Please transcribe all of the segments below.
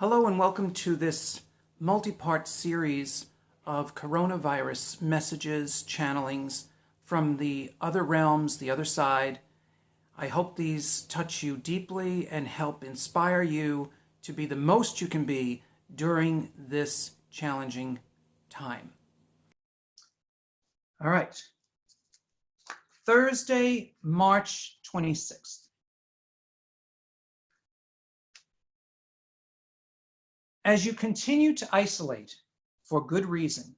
Hello and welcome to this multi-part series of coronavirus messages, channelings from the other realms, the other side. I hope these touch you deeply and help inspire you to be the most you can be during this challenging time. All right. Thursday, March 26th. As you continue to isolate for good reason,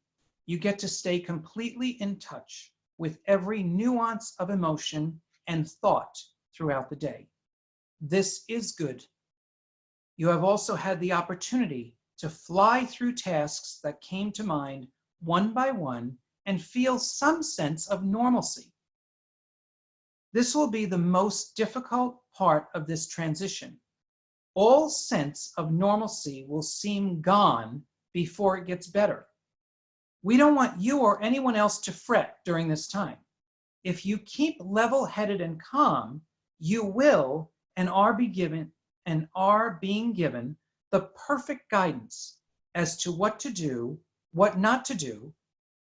you get to stay completely in touch with every nuance of emotion and thought throughout the day. This is good. You have also had the opportunity to fly through tasks that came to mind one by one and feel some sense of normalcy. This will be the most difficult part of this transition. All sense of normalcy will seem gone before it gets better. We don't want you or anyone else to fret during this time. If you keep level-headed and calm, you will and are being given the perfect guidance as to what to do, what not to do,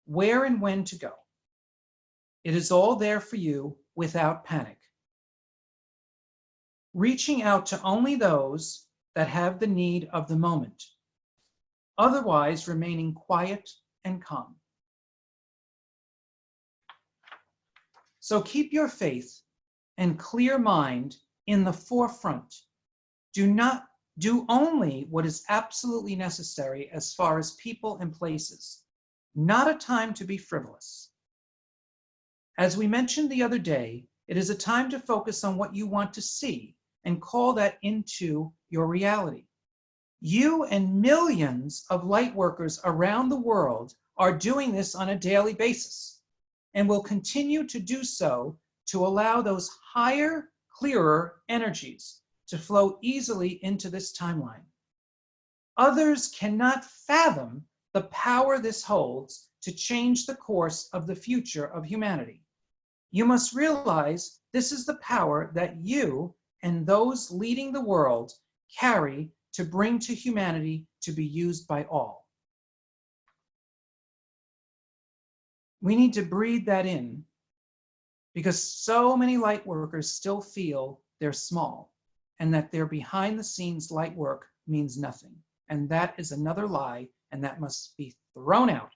where and when to go. It is all there for you without panic. Reaching out to only those that have the need of the moment, otherwise remaining quiet and calm. So keep your faith and clear mind in the forefront. Do only what is absolutely necessary as far as people and places, not a time to be frivolous. As we mentioned the other day, it is a time to focus on what you want to see and call that into your reality. You and millions of light workers around the world are doing this on a daily basis and will continue to do so to allow those higher, clearer energies to flow easily into this timeline. Others cannot fathom the power this holds to change the course of the future of humanity. You must realize this is the power that you and those leading the world carry to bring to humanity to be used by all. We need to breathe that in because so many light workers still feel they're small and that their behind the scenes light work means nothing. And that is another lie, and that must be thrown out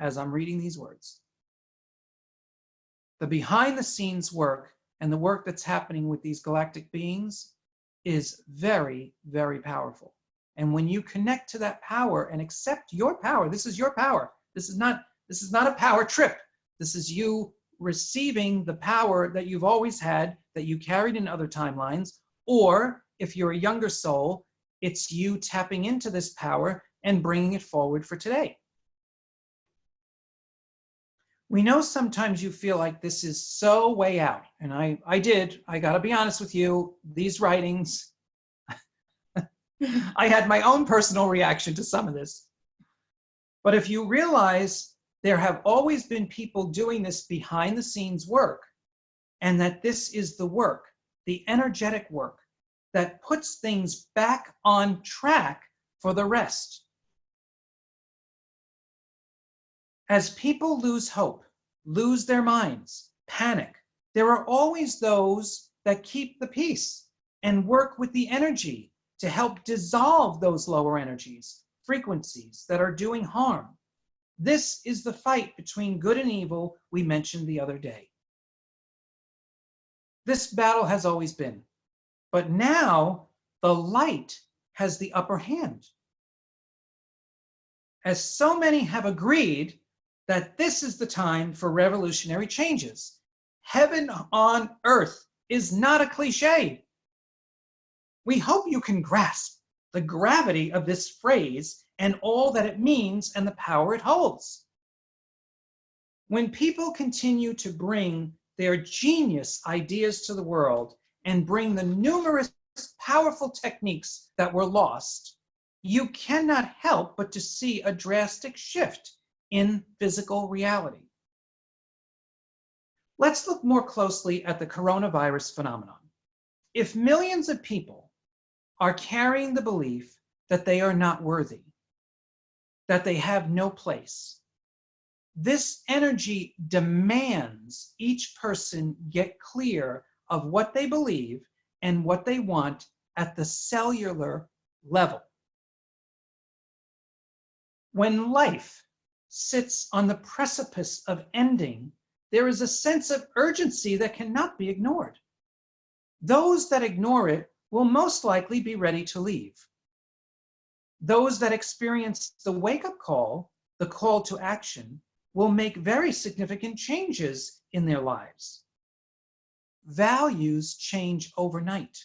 as I'm reading these words. The behind the scenes work and the work that's happening with these galactic beings is very, very powerful. And when you connect to that power and accept your power, this is your power. This is not a power trip. This is you receiving the power that you've always had, that you carried in other timelines. Or if you're a younger soul, it's you tapping into this power and bringing it forward for today. We know sometimes you feel like this is so way out, and I gotta be honest with you, these writings, I had my own personal reaction to some of this. But if you realize there have always been people doing this behind the scenes work, and that this is the work, the energetic work, that puts things back on track for the rest. As people lose hope, lose their minds, panic, there are always those that keep the peace and work with the energy to help dissolve those lower energies, frequencies that are doing harm. This is the fight between good and evil we mentioned the other day. This battle has always been, but now the light has the upper hand. As so many have agreed that this is the time for revolutionary changes. Heaven on earth is not a cliche. We hope you can grasp the gravity of this phrase and all that it means and the power it holds. When people continue to bring their genius ideas to the world and bring the numerous powerful techniques that were lost, you cannot help but to see a drastic shift in physical reality. Let's look more closely at the coronavirus phenomenon. If millions of people are carrying the belief that they are not worthy, that they have no place. This energy demands each person get clear of what they believe and what they want at the cellular level. When life sits on the precipice of ending, there is a sense of urgency that cannot be ignored. Those that ignore it will most likely be ready to leave. Those that experience the wake-up call, the call to action, will make very significant changes in their lives. Values change overnight.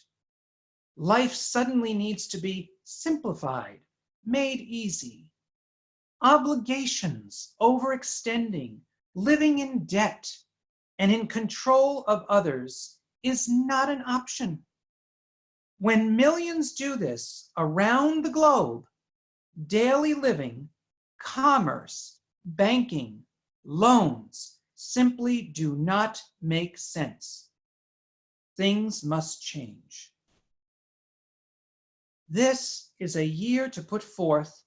Life suddenly needs to be simplified, made easy. Obligations, overextending, living in debt, and in control of others is not an option. When millions do this around the globe, daily living, commerce, banking, loans simply do not make sense. Things must change. This is a year to put forth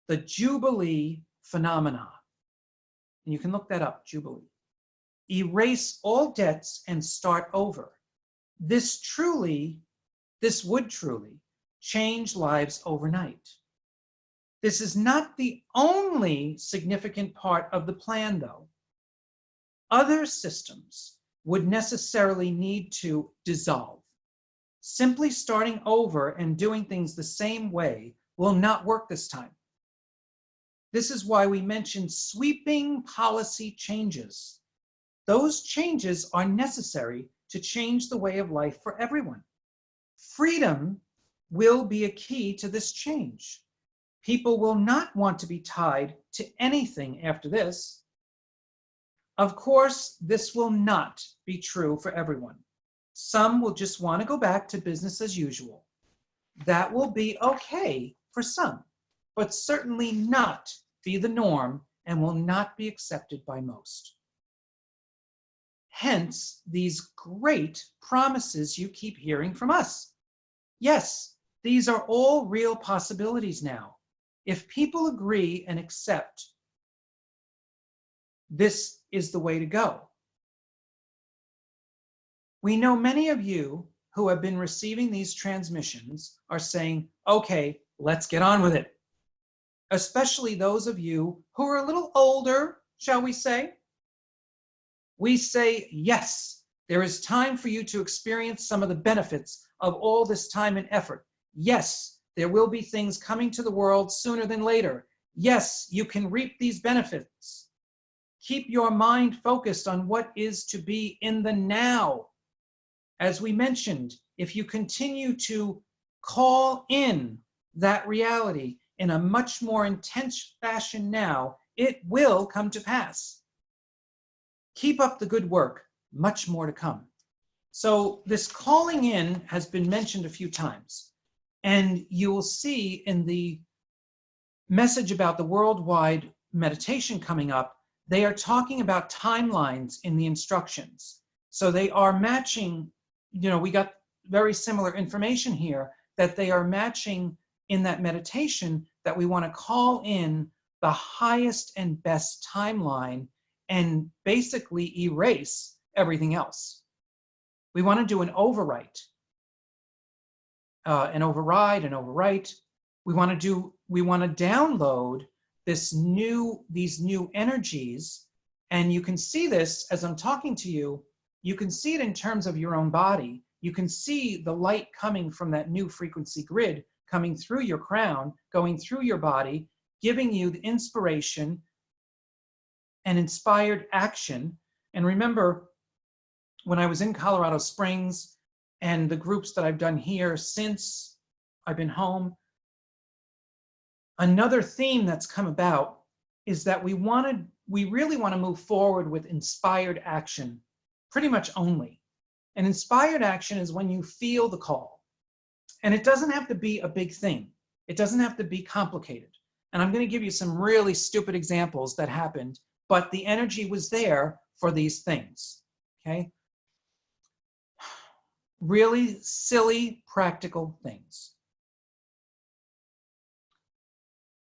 the Jubilee phenomena. And you can look that up, Jubilee. Erase all debts and start over. This would truly change lives overnight. This is not the only significant part of the plan, though. Other systems would necessarily need to dissolve. Simply starting over and doing things the same way will not work this time. This is why we mentioned sweeping policy changes. Those changes are necessary to change the way of life for everyone. Freedom will be a key to this change. People will not want to be tied to anything after this. Of course, this will not be true for everyone. Some will just want to go back to business as usual. That will be okay for some, but certainly not be the norm and will not be accepted by most. Hence, these great promises you keep hearing from us. Yes, these are all real possibilities now. If people agree and accept, this is the way to go. We know many of you who have been receiving these transmissions are saying, okay, let's get on with it. Especially those of you who are a little older, shall we say. We say, yes, there is time for you to experience some of the benefits of all this time and effort. Yes, there will be things coming to the world sooner than later. Yes, you can reap these benefits. Keep your mind focused on what is to be in the now. As we mentioned, if you continue to call in that reality in a much more intense fashion now, it will come to pass. Keep up the good work, much more to come. So this calling in has been mentioned a few times, and you will see in the message about the worldwide meditation coming up, they are talking about timelines in the instructions. So they are matching, we got very similar information here that they are matching in that meditation that we want to call in the highest and best timeline and basically erase everything else. We want to do an overwrite, an override, an overwrite. We want to download these new energies, and you can see this as I'm talking to you. You can see it in terms of your own body. You can see the light coming from that new frequency grid coming through your crown, going through your body, giving you the inspiration and inspired action. And remember, when I was in Colorado Springs and the groups that I've done here since I've been home, another theme that's come about is that we really want to move forward with inspired action, pretty much only. And inspired action is when you feel the call. And it doesn't have to be a big thing. It doesn't have to be complicated. And I'm going to give you some really stupid examples that happened, but the energy was there for these things, okay? Really silly, practical things.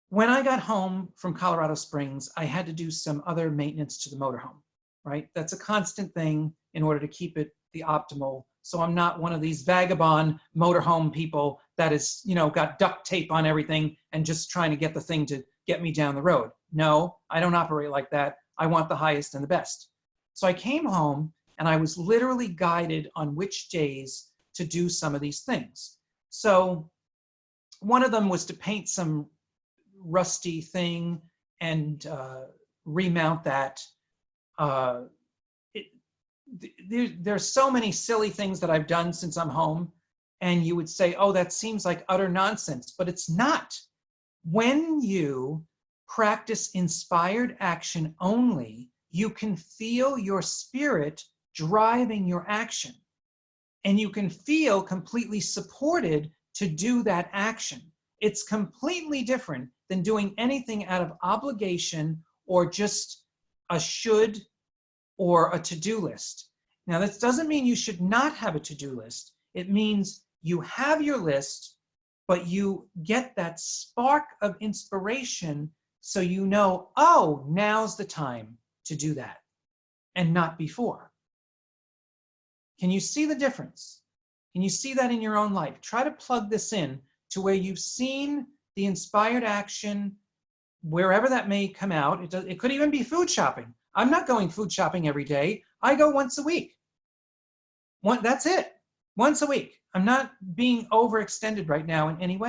When I got home from Colorado Springs, I had to do some other maintenance to the motorhome, right? That's a constant thing in order to keep it the optimal. So I'm not one of these vagabond motorhome people that is, got duct tape on everything and just trying to get the thing to get me down the road. No, I don't operate like that. I want the highest and the best. So I came home and I was literally guided on which days to do some of these things. So one of them was to paint some rusty thing and remount that. There's so many silly things that I've done since I'm home, and you would say, oh, that seems like utter nonsense, but it's not. When you practice inspired action only, you can feel your spirit driving your action, and you can feel completely supported to do that action. It's completely different than doing anything out of obligation or just a should or a to-do list. Now, this doesn't mean you should not have a to-do list. It means you have your list, but you get that spark of inspiration so you know, oh, now's the time to do that, and not before. Can you see the difference? Can you see that in your own life? Try to plug this in to where you've seen the inspired action, wherever that may come out. It could even be food shopping. I'm not going food shopping every day. I go once a week. That's it. Once a week. I'm not being overextended right now in any way.